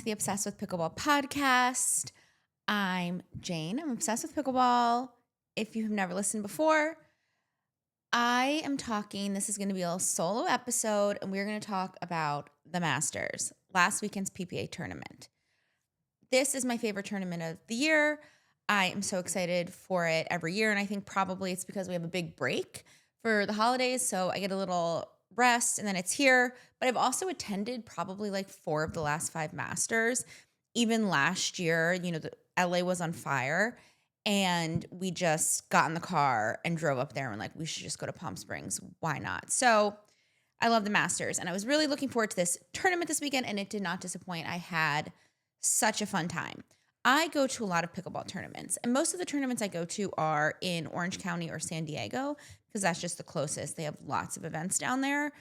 to the Obsessed with Pickleball podcast. I'm Jane. I'm obsessed with pickleball. If you have never listened before, I am talking. This is going to be a solo episode, and we're going to talk about the Masters, last weekend's PPA tournament. This is my favorite tournament of the year. I am so excited for it every year, and I think probably it's because we have a big break for the holidays, so I get a little rest, and then it's here. But I've also attended probably like 4 of the last 5 Masters. Even last year, the LA was on fire, and we just got in the car and drove up there and we should just go to Palm Springs. Why not? So I love the Masters, and I was really looking forward to this tournament this weekend, and it did not disappoint. I had such a fun time. I go to a lot of pickleball tournaments, and most of the tournaments I go to are in Orange County or San Diego because that's just the closest. They have lots of events down there.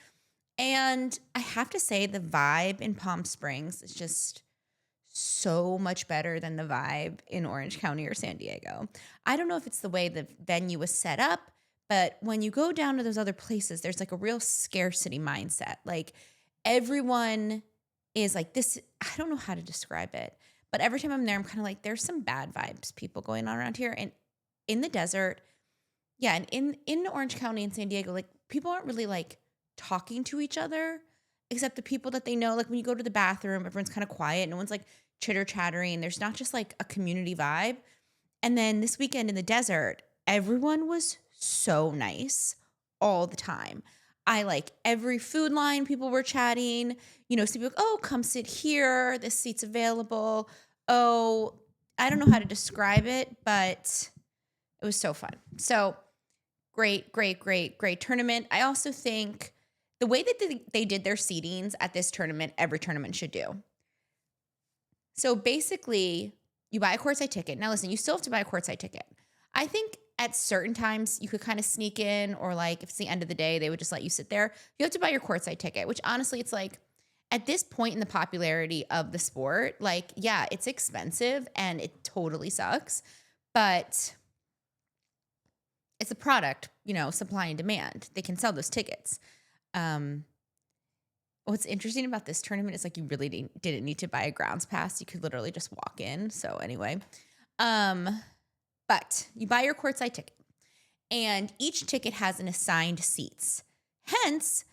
And I have to say the vibe in Palm Springs is just so much better than the vibe in Orange County or San Diego. I don't know if it's the way the venue was set up, but when you go down to those other places, there's like a real scarcity mindset. Like everyone is like this. I don't know how to describe it, but every time I'm there, I'm kind of like, there's some bad vibes people going on around here. And in the desert, yeah, and in Orange County and San Diego, like people aren't really like talking to each other except the people that they know. Like when you go to the bathroom, everyone's kind of quiet. No one's like chitter chattering. There's not just like a community vibe. And then this weekend in the desert, everyone was so nice all the time. I like every food line, people were chatting, some people like, oh, come sit here. This seat's available. Oh, I don't know how to describe it, but it was so fun. So great tournament. I also think the way that they did their seedings at this tournament, every tournament should do. So basically, you buy a courtside ticket. Now listen, you still have to buy a courtside ticket. I think at certain times you could kind of sneak in, or like if it's the end of the day, they would just let you sit there. You have to buy your courtside ticket, which honestly, it's like at this point in the popularity of the sport, like, yeah, it's expensive and it totally sucks, but it's a product, supply and demand. They can sell those tickets. What's interesting about this tournament is like you really didn't need to buy a grounds pass. You could literally just walk in. So anyway, but you buy your courtside ticket, and each ticket has an assigned seats. Hence,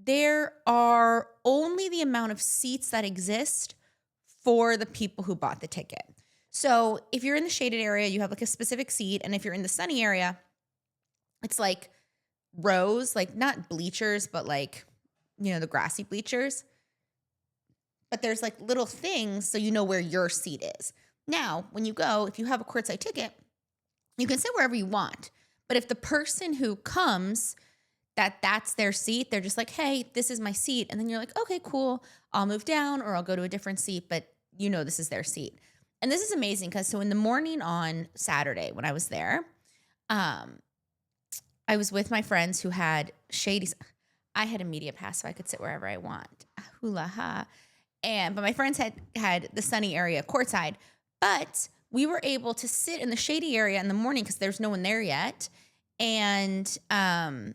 there are only the amount of seats that exist for the people who bought the ticket. So if you're in the shaded area, you have like a specific seat. And if you're in the sunny area, it's like rows, like not bleachers, but like, the grassy bleachers. But there's like little things so you know where your seat is. Now, when you go, if you have a courtside ticket, you can sit wherever you want. But if the person who comes, that's their seat, they're just like, hey, this is my seat. And then you're like, okay, cool. I'll move down or I'll go to a different seat, but this is their seat. And this is amazing because so in the morning on Saturday when I was there, I was with my friends who had shady. I had a media pass, so I could sit wherever I want. Hula ha. But my friends had the sunny area courtside, but we were able to sit in the shady area in the morning because there's no one there yet. And that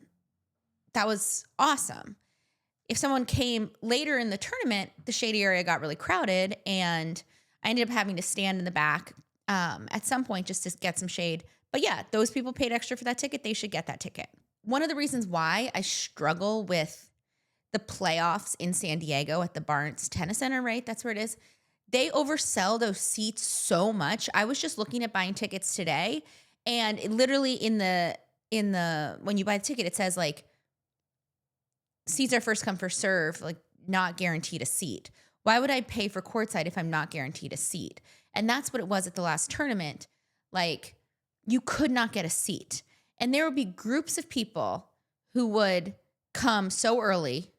was awesome. If someone came later in the tournament, the shady area got really crowded, and I ended up having to stand in the back at some point just to get some shade. But yeah, those people paid extra for that ticket. They should get that ticket. One of the reasons why I struggle with the playoffs in San Diego at the Barnes Tennis Center, right? That's where it is. They oversell those seats so much. I was just looking at buying tickets today, and it literally in the when you buy the ticket, it says like seats are first come first serve, like not guaranteed a seat. Why would I pay for courtside if I'm not guaranteed a seat? And that's what it was at the last tournament. Like you could not get a seat. And there would be groups of people who would come so early,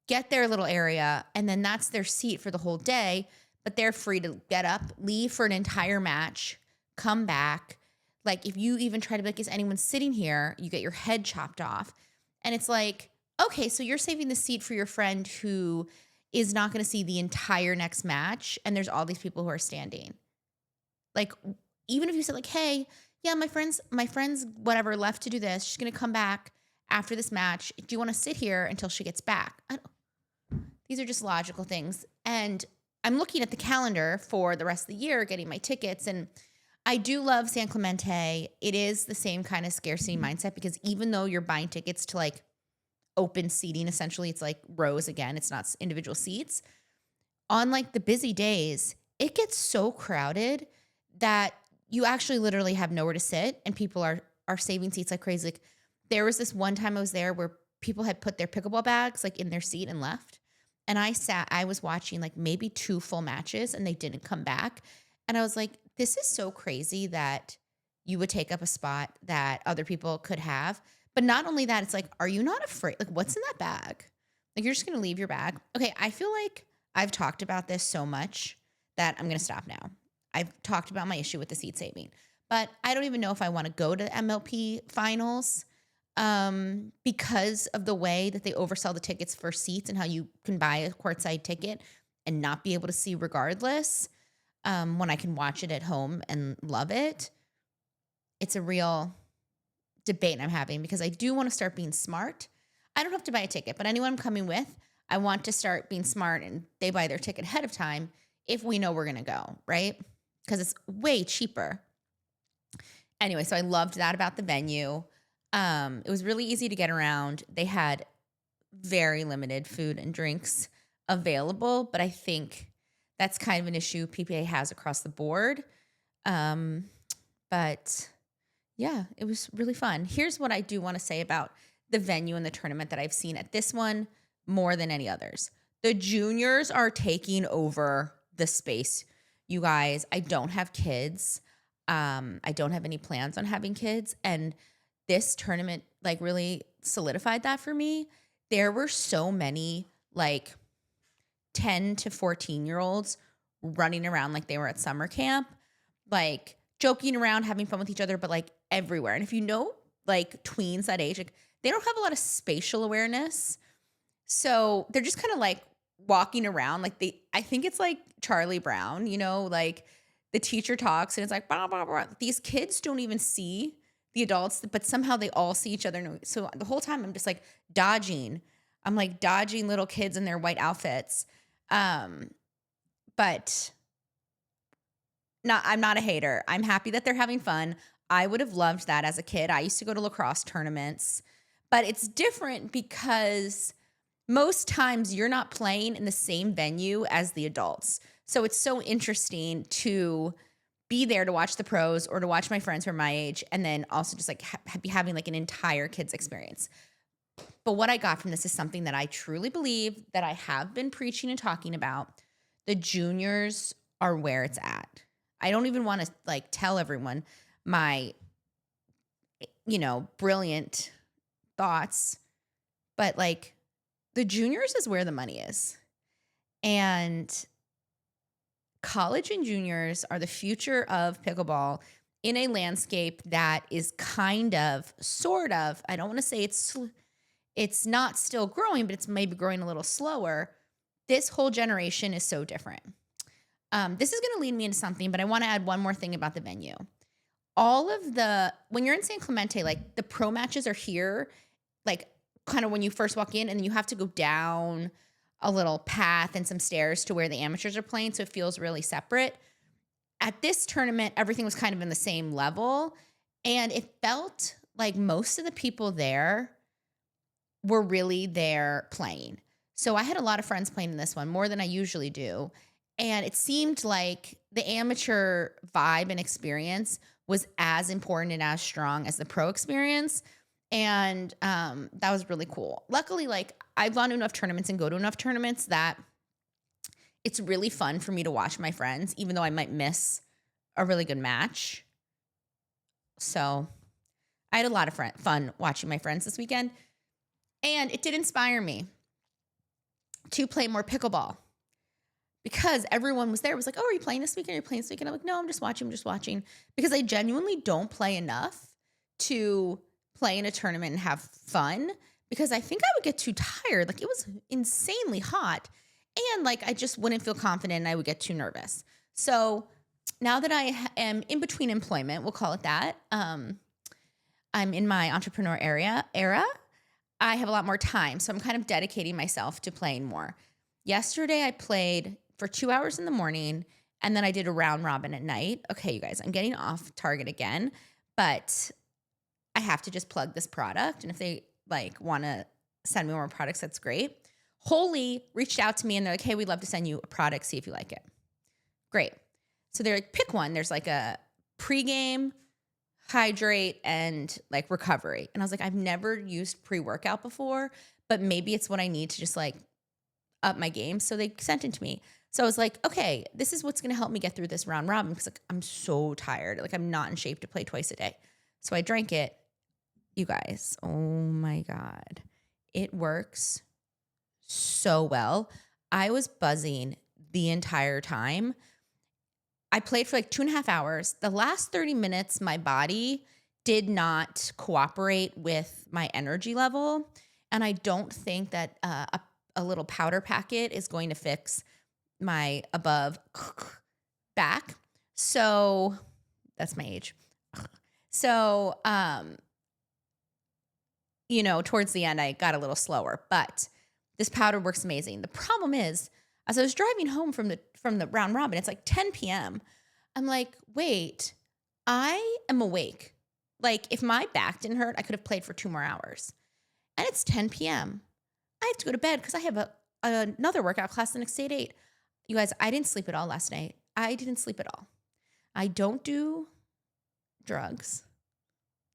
get their little area, and then that's their seat for the whole day, but they're free to get up, leave for an entire match, come back. Like if you even try to be like, is anyone sitting here? You get your head chopped off. And it's like, okay, so you're saving the seat for your friend who is not going to see the entire next match, and there's all these people who are standing. Like even if you said like, hey, yeah, my friend's whatever left to do this. She's going to come back after this match. Do you want to sit here until she gets back? These are just logical things. And I'm looking at the calendar for the rest of the year, getting my tickets, and I do love San Clemente. It is the same kind of scarcity mindset because even though you're buying tickets to like open seating, essentially, it's like rows again, it's not individual seats. On like the busy days, it gets so crowded that you actually literally have nowhere to sit and people are saving seats like crazy. Like there was this one time I was there where people had put their pickleball bags like in their seat and left. And I was watching like maybe 2 full matches and they didn't come back. And I was like, this is so crazy that you would take up a spot that other people could have. But not only that, it's like, are you not afraid? Like, what's in that bag? Like, you're just going to leave your bag. Okay, I feel like I've talked about this so much that I'm going to stop now. I've talked about my issue with the seat saving, but I don't even know if I want to go to the MLP finals because of the way that they oversell the tickets for seats and how you can buy a courtside ticket and not be able to see regardless when I can watch it at home and love it. It's a real debate I'm having because I do want to start being smart. I don't have to buy a ticket, but anyone I'm coming with, I want to start being smart and they buy their ticket ahead of time if we know we're going to go, right? Because it's way cheaper. Anyway, so I loved that about the venue. It was really easy to get around. They had very limited food and drinks available, but I think that's kind of an issue PPA has across the board. But yeah, it was really fun. Here's what I do want to say about the venue and the tournament that I've seen at this one more than any others. The juniors are taking over the space. You guys, I don't have kids. I don't have any plans on having kids. And this tournament like really solidified that for me. There were so many like 10 to 14-year-olds running around like they were at summer camp, like joking around, having fun with each other, but like everywhere. And if you know like tweens that age, like they don't have a lot of spatial awareness. So they're just kind of like walking around like I think it's like Charlie Brown, you know, like the teacher talks and it's like, blah, blah, blah. These kids don't even see the adults, but somehow they all see each other. So the whole time I'm just like dodging. I'm like dodging little kids in their white outfits. But I'm not a hater. I'm happy that they're having fun. I would have loved that as a kid. I used to go to lacrosse tournaments, but it's different because most times you're not playing in the same venue as the adults. So it's so interesting to be there to watch the pros or to watch my friends who are my age and then also just like be having like an entire kids experience. But what I got from this is something that I truly believe that I have been preaching and talking about. The juniors are where it's at. I don't even want to like tell everyone my, brilliant thoughts, but like the juniors is where the money is. And college and juniors are the future of pickleball in a landscape that is kind of, sort of, I don't want to say it's not still growing, but it's maybe growing a little slower. This whole generation is so different. This is going to lead me into something, but I want to add one more thing about the venue. When you're in San Clemente, like the pro matches are here, like kind of when you first walk in and then you have to go down a little path and some stairs to where the amateurs are playing. So it feels really separate. At this tournament, everything was kind of in the same level. And it felt like most of the people there were really there playing. So I had a lot of friends playing in this one, more than I usually do. And it seemed like the amateur vibe and experience was as important and as strong as the pro experience. And that was really cool. Luckily, like I've gone to enough tournaments and go to enough tournaments that it's really fun for me to watch my friends, even though I might miss a really good match. So I had a lot of fun watching my friends this weekend. And it did inspire me to play more pickleball because everyone was there. It was like, oh, are you playing this weekend? Are you playing this weekend? I'm like, no, I'm just watching. Because I genuinely don't play enough to play in a tournament and have fun because I think I would get too tired. Like it was insanely hot and like I just wouldn't feel confident and I would get too nervous. So now that I am in between employment, we'll call it that, I'm in my entrepreneur era, I have a lot more time. So I'm kind of dedicating myself to playing more. Yesterday I played for 2 hours in the morning, and then I did a round robin at night. Okay, you guys, I'm getting off target again, but I have to just plug this product. And if they like want to send me more products, that's great. Holy reached out to me and they're like, hey, we'd love to send you a product. See if you like it. Great. So they're like, pick one. There's like a pregame, hydrate, and like recovery. And I was like, I've never used pre-workout before, but maybe it's what I need to just like up my game. So they sent it to me. So I was like, okay, this is what's going to help me get through this round robin because like I'm so tired. Like I'm not in shape to play twice a day. So I drank it. You guys, oh my God. It works so well. I was buzzing the entire time. I played for like 2.5 hours. The last 30 minutes, my body did not cooperate with my energy level. And I don't think that a little powder packet is going to fix my above back. So that's my age. So, towards the end, I got a little slower, but this powder works amazing. The problem is, as I was driving home from the round robin, it's like 10 p.m. I'm like, wait, I am awake. Like if my back didn't hurt, I could have played for 2 more hours. And it's 10 p.m. I have to go to bed because I have another workout class the next day at 8. You guys, I didn't sleep at all last night. I didn't sleep at all. I don't do drugs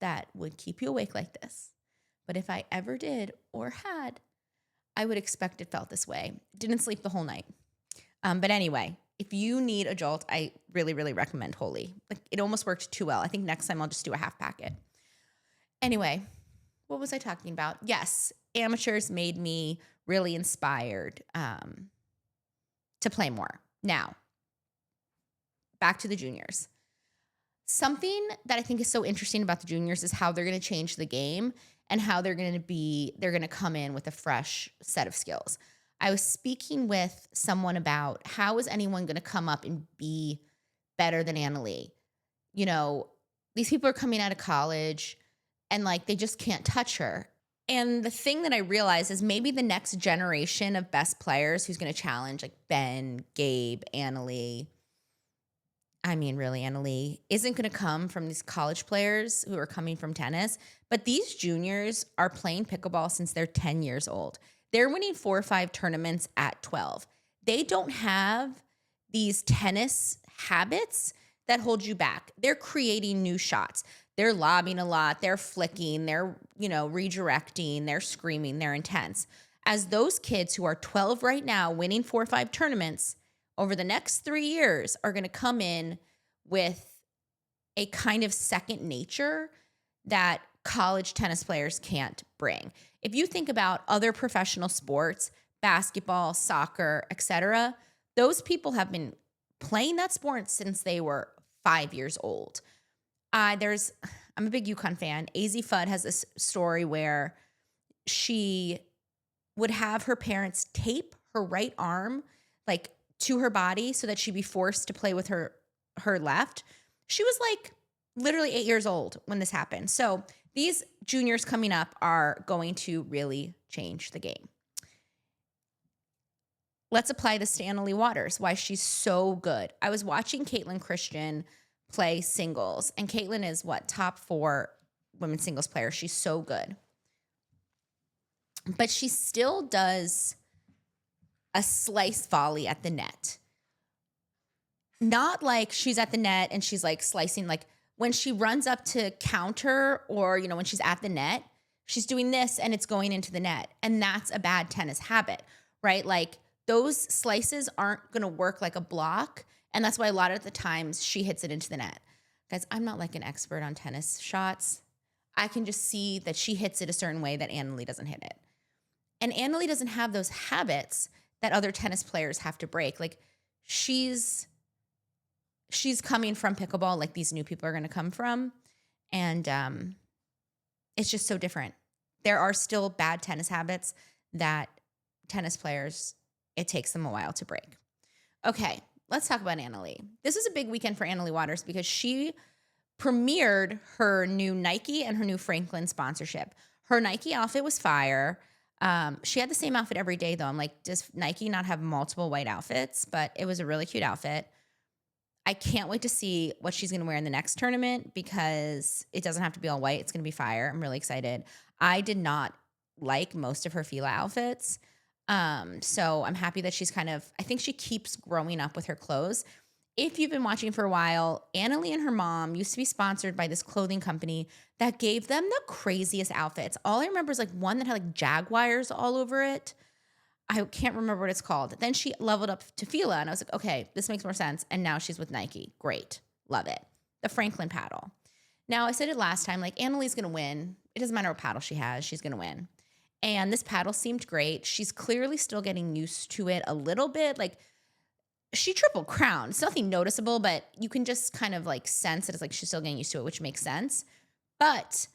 that would keep you awake like this. But if I ever did or had, I would expect it felt this way. Didn't sleep the whole night. But anyway, if you need a jolt, I really, really recommend Holy. Like it almost worked too well. I think next time I'll just do a half packet. Anyway, what was I talking about? Yes, amateurs made me really inspired to play more. Now, back to the juniors. Something that I think is so interesting about the juniors is how they're going to change the game and how they're going to come in with a fresh set of skills. I was speaking with someone about how is anyone going to come up and be better than Annalee? These people are coming out of college and like they just can't touch her. And the thing that I realized is maybe the next generation of best players who's going to challenge like Ben, Gabe, Annalee, Annalee isn't going to come from these college players who are coming from tennis, but these juniors are playing pickleball since they're 10 years old. They're winning 4 or 5 tournaments at 12. They don't have these tennis habits that hold you back. They're creating new shots. They're lobbing a lot. They're flicking. They're, redirecting. They're screaming. They're intense. As those kids who are 12 right now winning 4 or 5 tournaments over the next 3 years are going to come in with a kind of second nature that college tennis players can't bring. If you think about other professional sports, basketball, soccer, etc., those people have been playing that sport since they were 5 years old. I'm a big UConn fan. AZ Fudd has this story where she would have her parents tape her right arm like to her body so that she'd be forced to play with her left. She was like literally 8 years old when this happened. So these juniors coming up are going to really change the game. Let's apply this to Annalee Waters, why she's so good. I was watching Caitlin Christian play singles, and Caitlin is top 4 women's singles player. She's so good. But she still does a slice volley at the net. Not like she's at the net and she's like slicing, like when she runs up to counter or, when she's at the net, she's doing this and it's going into the net. And that's a bad tennis habit, right? Like those slices aren't going to work like a block. And that's why a lot of the times she hits it into the net. Guys, I'm not like an expert on tennis shots. I can just see that she hits it a certain way that Annalee doesn't hit it. And Annalee doesn't have those habits that other tennis players have to break. Like she's coming from pickleball like these new people are going to come from. And it's just so different. There are still bad tennis habits that tennis players, it takes them a while to break. Okay, let's talk about Annalee. This is a big weekend for Annalee Waters because she premiered her new Nike and her new Franklin sponsorship. Her Nike outfit was fire. She had the same outfit every day though. I'm like, does Nike not have multiple white outfits? But it was a really cute outfit. I can't wait to see what she's going to wear in the next tournament because it doesn't have to be all white. It's going to be fire. I'm really excited. I did not like most of her Fila outfits. So I'm happy that I think she keeps growing up with her clothes. If you've been watching for a while, Annalie and her mom used to be sponsored by this clothing company that gave them the craziest outfits. All I remember is like one that had like jaguars all over it. I can't remember what it's called. Then she leveled up to Fila, and I was like, okay, this makes more sense. And now she's with Nike. Great. Love it. The Franklin paddle. Now, I said it last time, like, Annalie's going to win. It doesn't matter what paddle she has. She's going to win. And this paddle seemed great. She's clearly still getting used to it a little bit. Like, she triple crowned. It's nothing noticeable, but you can just kind of, like, sense that it's like she's still getting used to it, which makes sense. But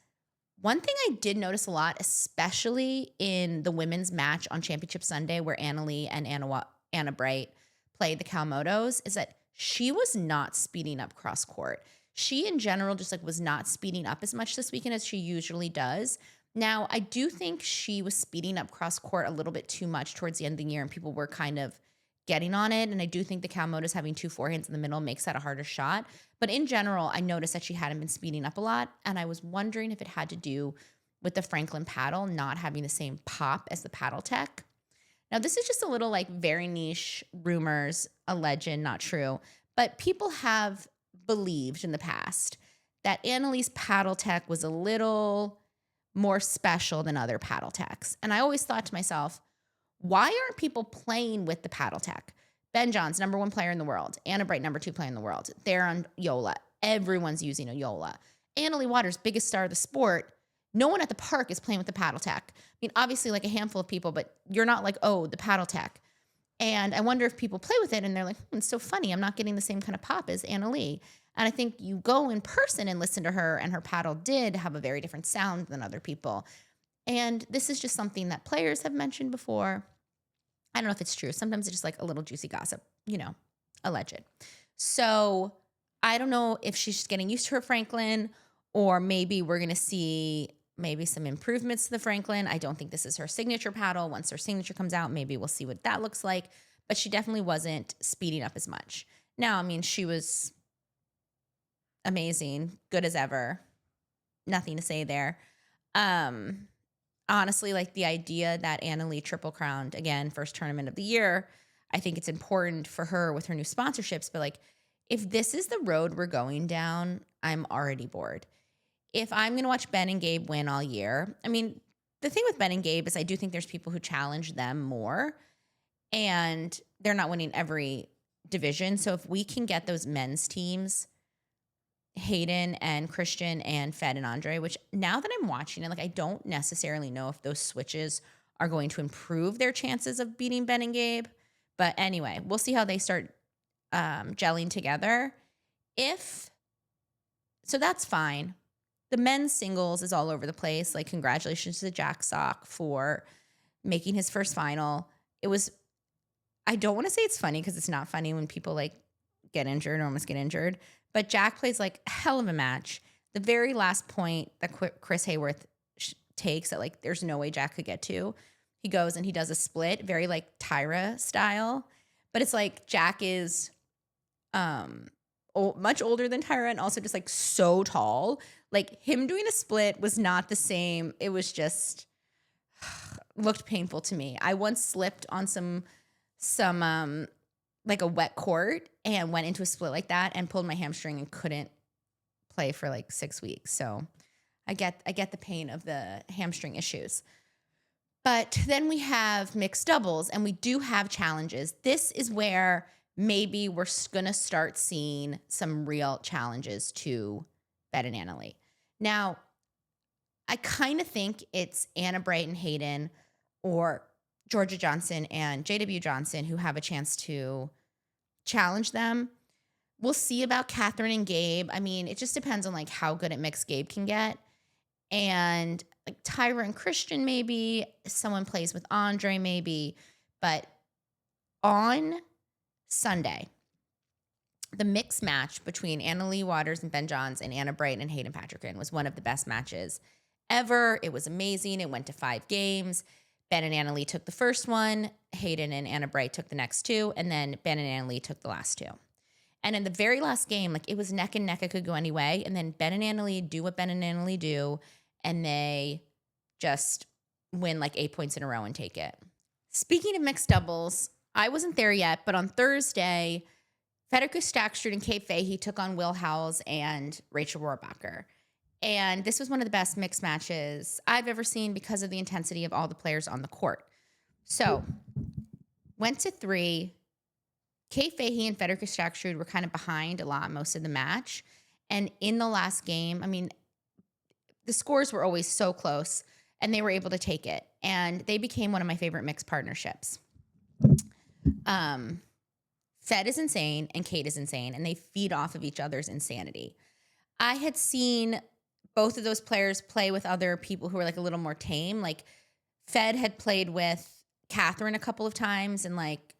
one thing I did notice a lot, especially in the women's match on Championship Sunday where Annalie and Anna Bright played the Kawamotos, is that she was not speeding up cross court. She in general just like was not speeding up as much this weekend as she usually does. Now, I do think she was speeding up cross court a little bit too much towards the end of the year and people were kind of getting on it. And I do think the Kawamotos having two forehands in the middle makes that a harder shot. But in general, I noticed that she hadn't been speeding up a lot. And I was wondering if it had to do with the Franklin paddle not having the same pop as the paddle tech. Now, this is just a little like very niche rumors, a legend, not true. But people have believed in the past that Annalie's paddle tech was a little more special than other paddle techs. And I always thought to myself, why aren't people playing with the paddle tech? Ben John's number 1 player in the world. Anna Bright, number 2 player in the world. They're on Yola. Everyone's using a Yola. Annalie Waters, biggest star of the sport. No one at the park is playing with the paddle tech. I mean, obviously like a handful of people, but you're not like, oh, the paddle tech. And I wonder if people play with it and they're like, it's so funny. I'm not getting the same kind of pop as Annalie. And I think you go in person and listen to her, and her paddle did have a very different sound than other people. And this is just something that players have mentioned before. I don't know if it's true. Sometimes it's just like a little juicy gossip, alleged. So I don't know if she's just getting used to her Franklin, or maybe we're going to see maybe some improvements to the Franklin. I don't think this is her signature paddle. Once her signature comes out, maybe we'll see what that looks like. But she definitely wasn't speeding up as much. Now, I mean, she was amazing, good as ever. Nothing to say there. Honestly, like the idea that Annalie triple crowned, again, first tournament of the year, I think it's important for her with her new sponsorships. But like, if this is the road we're going down, I'm already bored. If I'm going to watch Ben and Gabe win all year, I mean, the thing with Ben and Gabe is I do think there's people who challenge them more, and they're not winning every division. So if we can get those men's teams, Hayden and Christian and Fed and Andre, which now that I'm watching it, like I don't necessarily know if those switches are going to improve their chances of beating Ben and Gabe. But anyway, we'll see how they start gelling together. So that's fine. The men's singles is all over the place. Like, congratulations to Jack Sock for making his first final. I don't want to say it's funny because it's not funny when people like get injured or almost get injured. But Jack plays like a hell of a match. The very last point that Chris Hayworth takes that like there's no way Jack could get to, he goes and he does a split, very like Tyra style. But it's like Jack is much older than Tyra and also just like so tall. Like him doing a split was not the same. It was just looked painful to me. I once slipped on some like a wet court and went into a split like that and pulled my hamstring and couldn't play for like 6 weeks. So I get the pain of the hamstring issues. But then we have mixed doubles and we do have challenges. This is where maybe we're going to start seeing some real challenges to Ben and Annalie. Now, I kind of think it's Anna Bright and Hayden or Georgia Johnson and JW Johnson who have a chance to challenge them. We'll see about Catherine and Gabe. I mean, it just depends on like how good at mixed Gabe can get. And like Tyra and Christian, maybe someone plays with Andre, maybe. But on Sunday, the mixed match between Annalie Waters and Ben Johns and Anna Bright and Hayden Patrick was one of the best matches ever. It was amazing. It went to 5 games. Ben and Anna Lee took the first one, Hayden and Anna Bray took the next two, and then Ben and Anna Lee took the last two. And in the very last game, like, it was neck and neck. It could go any way. And then Ben and Anna Lee do what Ben and Anna Lee do, and they just win like 8 points in a row and take it. Speaking of mixed doubles, I wasn't there yet, but on Thursday, Federica Staksrud and Kate Fahey took on Will Howells and Rachel Rohrbacher. And this was one of the best mixed matches I've ever seen because of the intensity of all the players on the court. So, went to 3. Kate Fahey and Federica Staksrud were kind of behind a lot most of the match. And in the last game, I mean, the scores were always so close, and they were able to take it. And they became one of my favorite mixed partnerships. Fed is insane, and Kate is insane, and they feed off of each other's insanity. I had seen both of those players play with other people who were like a little more tame. Like, Fed had played with Catherine a couple of times, and like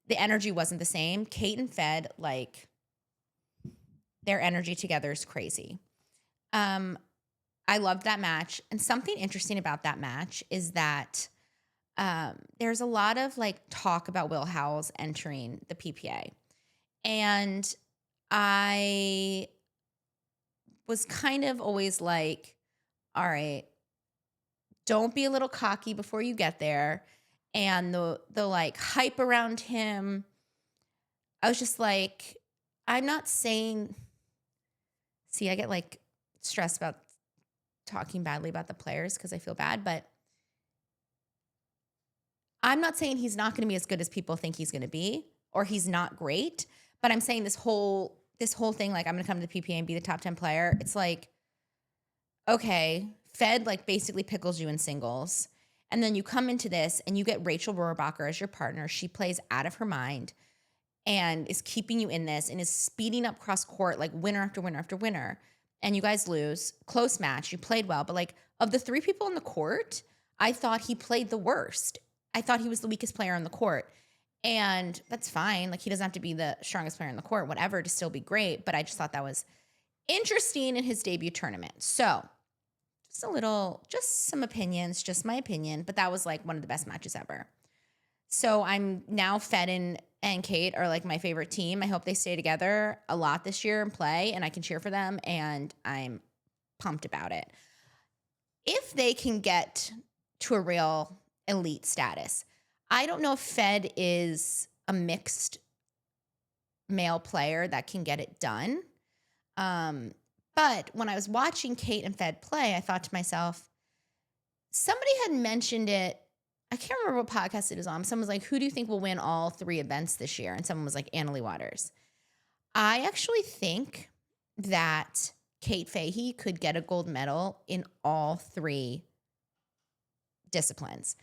the energy wasn't the same. Kate and Fed, like, their energy together is crazy. I loved that match. And something interesting about that match is that there's a lot of like talk about Will Howells entering the PPA. And I was kind of always like, all right, don't be a little cocky before you get there. And the like hype around him, I was just like, I'm not saying, see, I get like stressed about talking badly about the players because I feel bad, but I'm not saying he's not going to be as good as people think he's going to be, or he's not great, but I'm saying this whole thing, like, I'm going to come to the PPA and be the top 10 player. It's like, okay, Fed like basically pickles you in singles. And then you come into this and you get Rachel Rohrbacher as your partner. She plays out of her mind and is keeping you in this and is speeding up cross court like winner after winner after winner. And you guys lose. Close match. You played well. But like, of the 3 people on the court, I thought he played the worst. I thought he was the weakest player on the court. And that's fine. Like, he doesn't have to be the strongest player on the court, whatever, to still be great. But I just thought that was interesting in his debut tournament. So just some opinions, just my opinion. But that was like one of the best matches ever. So I'm now Fed and Kate are like my favorite team. I hope they stay together a lot this year and play, and I can cheer for them, and I'm pumped about it. If they can get to a real elite status, I don't know if Fed is a mixed male player that can get it done. But when I was watching Kate and Fed play, I thought to myself, somebody had mentioned it. I can't remember what podcast it is on. Someone was like, who do you think will win all 3 events this year? And someone was like, Annalie Waters. I actually think that Kate Fahey could get a gold medal in all 3 disciplines.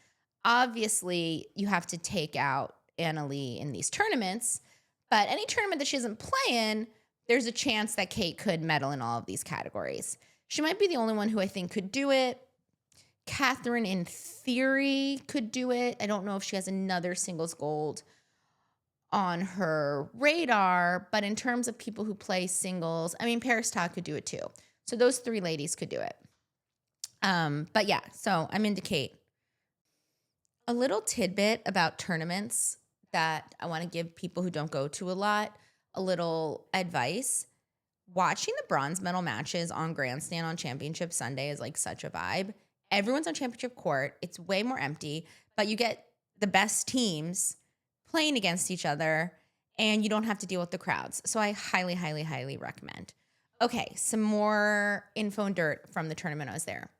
Obviously, you have to take out Annalie in these tournaments, but any tournament that she doesn't play in, there's a chance that Kate could medal in all of these categories. She might be the only one who I think could do it. Catherine, in theory, could do it. I don't know if she has another singles gold on her radar, but in terms of people who play singles, I mean, Paris Todd could do it too. So those 3 ladies could do it. But yeah, so I'm into Kate. A little tidbit about tournaments that I want to give people who don't go to a lot a little advice. Watching the bronze medal matches on Grandstand on Championship Sunday is like such a vibe. Everyone's on championship court. It's way more empty, but you get the best teams playing against each other, and you don't have to deal with the crowds. So I highly, highly, highly recommend. Okay, some more info and dirt from the tournament I was there.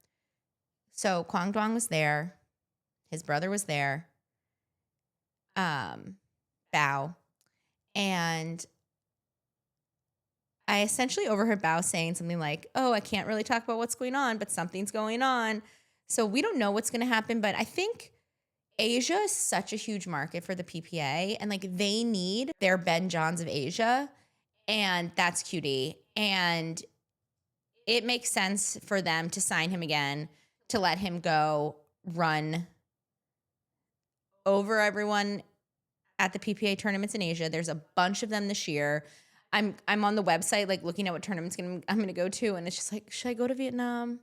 So Kwang Duong was there. His brother was there. Bao. And I essentially overheard Bao saying something like, oh, I can't really talk about what's going on, but something's going on. So we don't know what's going to happen, but I think Asia is such a huge market for the PPA, and like they need their Ben Johns of Asia, and that's QD. And it makes sense for them to sign him again, to let him go run over everyone at the PPA tournaments in Asia. There's a bunch of them this year. I'm on the website like looking at what tournaments I'm going to go to, and it's just like, should I go to Vietnam?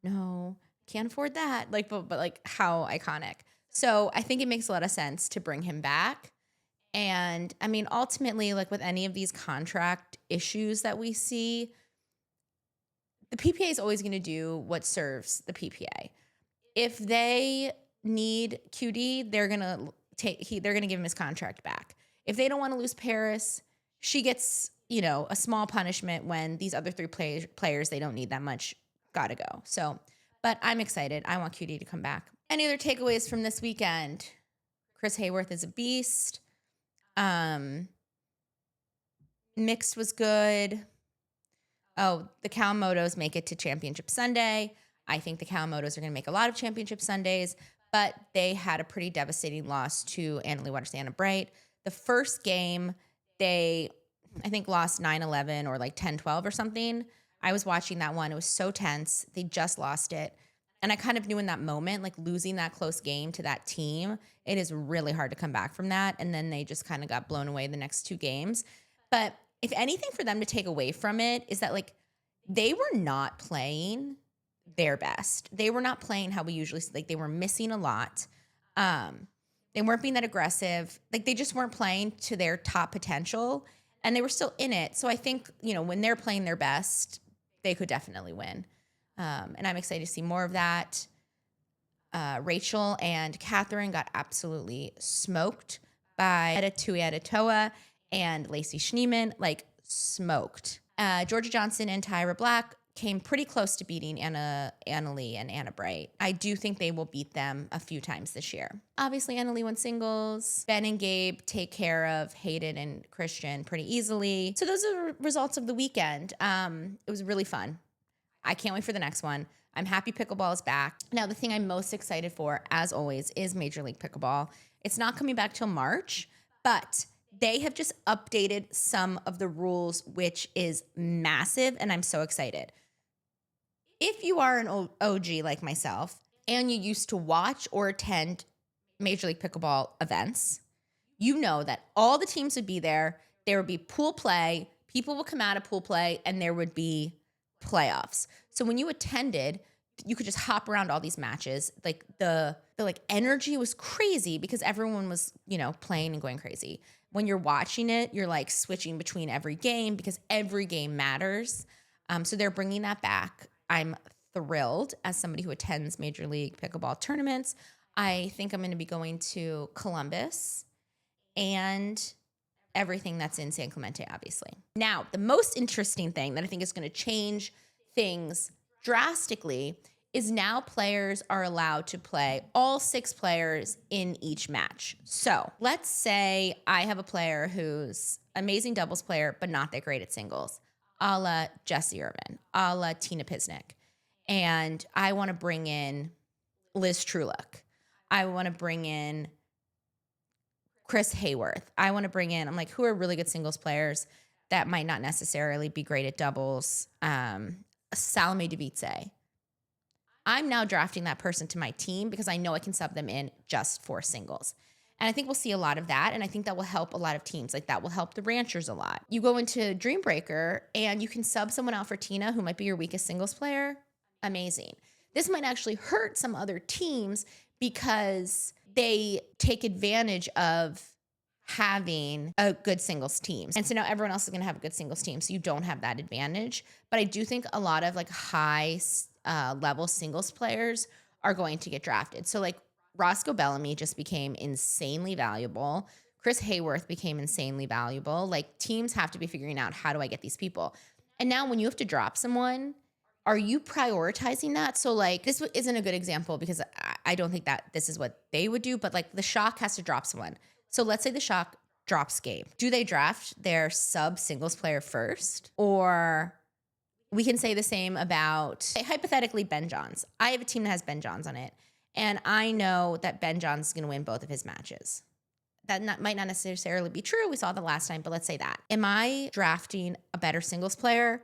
No. can't afford that. Like, but like how iconic. So I think it makes a lot of sense to bring him back. And I mean, ultimately, like with any of these contract issues that we see, the PPA is always going to do what serves the PPA. If they need QD, they're going to give him his contract back. If they don't want to lose Paris, she gets, a small punishment when these other three players they don't need that much got to go. So, but I'm excited. I want QD to come back. Any other takeaways from this weekend? Chris Hayworth is a beast. Mixed was good. Oh, the Kawamotos make it to Championship Sunday. I think the Kawamotos are going to make a lot of Championship Sundays, but they had a pretty devastating loss to Annalee Waters-Anna Bright. The first game, they, I think, lost 9-11 or like 10-12 or something. I was watching that one. It was so tense. They just lost it. And I kind of knew in that moment, like losing that close game to that team, it is really hard to come back from that. And then they just kind of got blown away the next two games. But if anything for them to take away from it is that like they were not playing their best. They were not playing how we usually, like they were missing a lot. They weren't being that aggressive. Like they just weren't playing to their top potential and they were still in it. So I think, when they're playing their best, they could definitely win. And I'm excited to see more of that. Rachel and Catherine got absolutely smoked by Etta Tuiatoa and Lacey Schneeman, like smoked. Georgia Johnson and Tyra Black came pretty close to beating Annalee and Anna Bright. I do think they will beat them a few times this year. Obviously, Annalee won singles. Ben and Gabe take care of Hayden and Christian pretty easily. So those are the results of the weekend. It was really fun. I can't wait for the next one. I'm happy pickleball is back. Now, the thing I'm most excited for, as always, is Major League Pickleball. It's not coming back till March, but they have just updated some of the rules, which is massive, and I'm so excited. If you are an OG like myself, and you used to watch or attend Major League Pickleball events, you know that all the teams would be there. There would be pool play. People would come out of pool play, and there would be playoffs. So when you attended, you could just hop around all these matches. Like the energy was crazy because everyone was, playing and going crazy. When you're watching it, you're like switching between every game because every game matters. So they're bringing that back. I'm thrilled as somebody who attends Major League Pickleball tournaments. I think I'm going to be going to Columbus and everything that's in San Clemente, obviously. Now, the most interesting thing that I think is going to change things drastically is now players are allowed to play all 6 players in each match. So let's say I have a player who's amazing doubles player, but not that great at singles, a la Jessie Irvin, a la Tina Pisnik. And I want to bring in Liz Trulock. I want to bring in Chris Hayworth. I want to bring in, I'm like, who are really good singles players that might not necessarily be great at doubles? Salome Device. I'm now drafting that person to my team because I know I can sub them in just for singles. And I think we'll see a lot of that. And I think that will help a lot of teams. Like that will help the Ranchers a lot. You go into Dreambreaker and you can sub someone out for Tina who might be your weakest singles player. Amazing. This might actually hurt some other teams because they take advantage of having a good singles team. And so now everyone else is going to have a good singles team. So you don't have that advantage. But I do think a lot of like high level singles players are going to get drafted. So like Roscoe Bellamy just became insanely valuable. Chris Hayworth became insanely valuable. Like teams have to be figuring out, how do I get these people? And now when you have to drop someone, are you prioritizing that? So like this isn't a good example because I don't think that this is what they would do, but like the Shock has to drop someone. So let's say the Shock drops Gabe. Do they draft their sub singles player first? Or we can say the same about, hypothetically, Ben Johns. I have a team that has Ben Johns on it, and I know that Ben Johns is going to win both of his matches. That might not necessarily be true. We saw that last time, but let's say that. Am I drafting a better singles player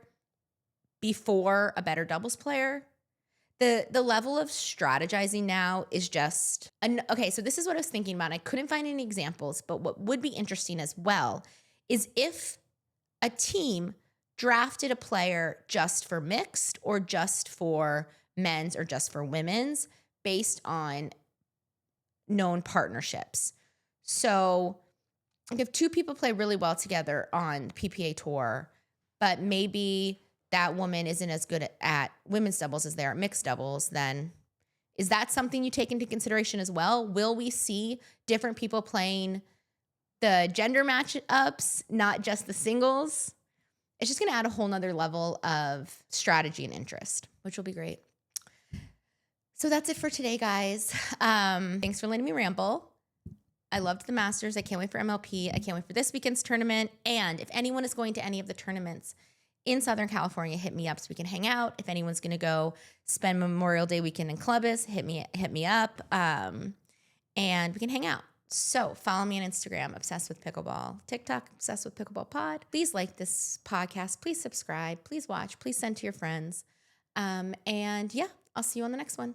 before a better doubles player? The level of strategizing now is just, okay, so this is what I was thinking about. I couldn't find any examples, but what would be interesting as well is if a team drafted a player just for mixed or just for men's or just for women's based on known partnerships. So like if two people play really well together on PPA tour, but maybe that woman isn't as good at women's doubles as they are at mixed doubles, then is that something you take into consideration as well? Will we see different people playing the gender matchups, not just the singles? It's just going to add a whole nother level of strategy and interest, which will be great. So that's it for today, guys. Thanks for letting me ramble. I loved the Masters. I can't wait for MLP. I can't wait for this weekend's tournament. And if anyone is going to any of the tournaments in Southern California, hit me up so we can hang out. If anyone's going to go spend Memorial Day weekend in Columbus, hit me up, and we can hang out. So follow me on Instagram, Obsessed with Pickleball, TikTok, Obsessed with Pickleball Pod. Please like this podcast. Please subscribe. Please watch. Please send to your friends. And yeah, I'll see you on the next one.